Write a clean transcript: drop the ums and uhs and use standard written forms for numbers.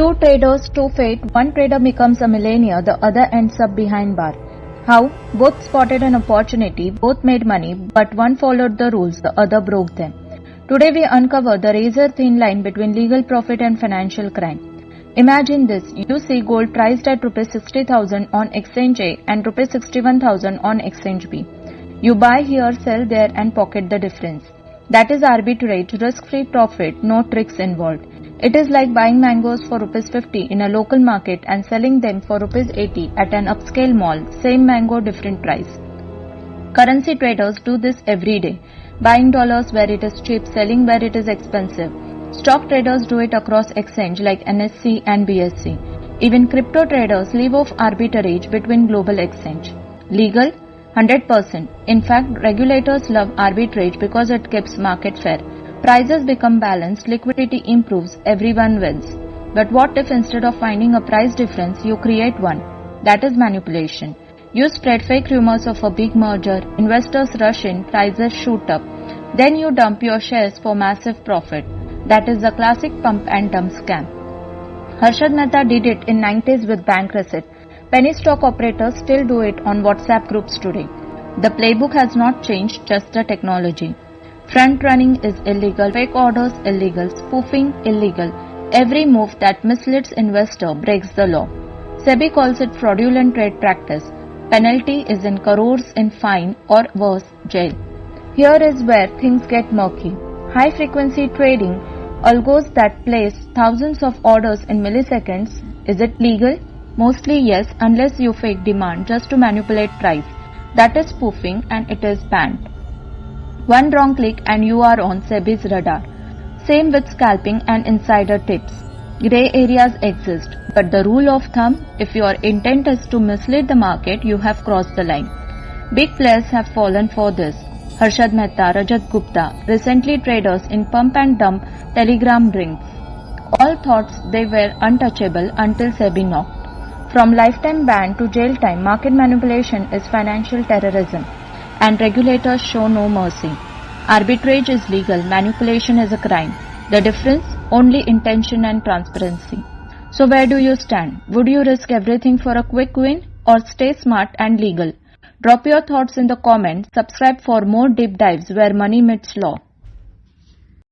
Two traders, two fate. One trader becomes a millionaire, the other ends up behind bar. How? Both spotted an opportunity, both made money, but one followed the rules, the other broke them. Today we uncover the razor-thin line between legal profit and financial crime. Imagine this, you see gold priced at Rs 60,000 on exchange A and Rs 61,000 on exchange B. You buy here, sell there and pocket the difference. That is arbitrage, risk-free profit, no tricks involved. It is like buying mangoes for Rs 50 in a local market and selling them for Rs 80 at an upscale mall, same mango, different price. Currency traders do this every day, buying dollars where it is cheap, selling where it is expensive. Stock traders do it across exchange like NSE and BSE. Even crypto traders live off arbitrage between global exchange. Legal? 100%. In fact, regulators love arbitrage because it keeps market fair. Prices become balanced, liquidity improves, everyone wins. But what if instead of finding a price difference, you create one? That is manipulation. You spread fake rumors of a big merger, investors rush in, prices shoot up. Then you dump your shares for massive profit. That is the classic pump and dump scam. Harshad Mehta did it in 90s with bank receipt. Penny stock operators still do it on WhatsApp groups today. The playbook has not changed, just the technology. Front running is illegal, fake orders illegal, spoofing illegal. Every move that misleads investor breaks the law. SEBI calls it fraudulent trade practice. Penalty is in crores in fine or worse, jail. Here is where things get murky. High frequency trading, algos that place thousands of orders in milliseconds, is it legal? Mostly yes, unless you fake demand just to manipulate price. That is spoofing and it is banned. One wrong click and you are on SEBI's radar. Same with scalping and insider tips. Grey areas exist, but the rule of thumb, if your intent is to mislead the market, you have crossed the line. Big players have fallen for this. Harshad Mehta, Rajat Gupta, recently traders in pump and dump telegram rings. All thought they were untouchable until SEBI knocked. From lifetime ban to jail time, market manipulation is financial terrorism. And regulators show no mercy. Arbitrage is legal, manipulation is a crime. The difference? Only intention and transparency. So where do you stand? Would you risk everything for a quick win or stay smart and legal? Drop your thoughts in the comments, subscribe for more deep dives where money meets law.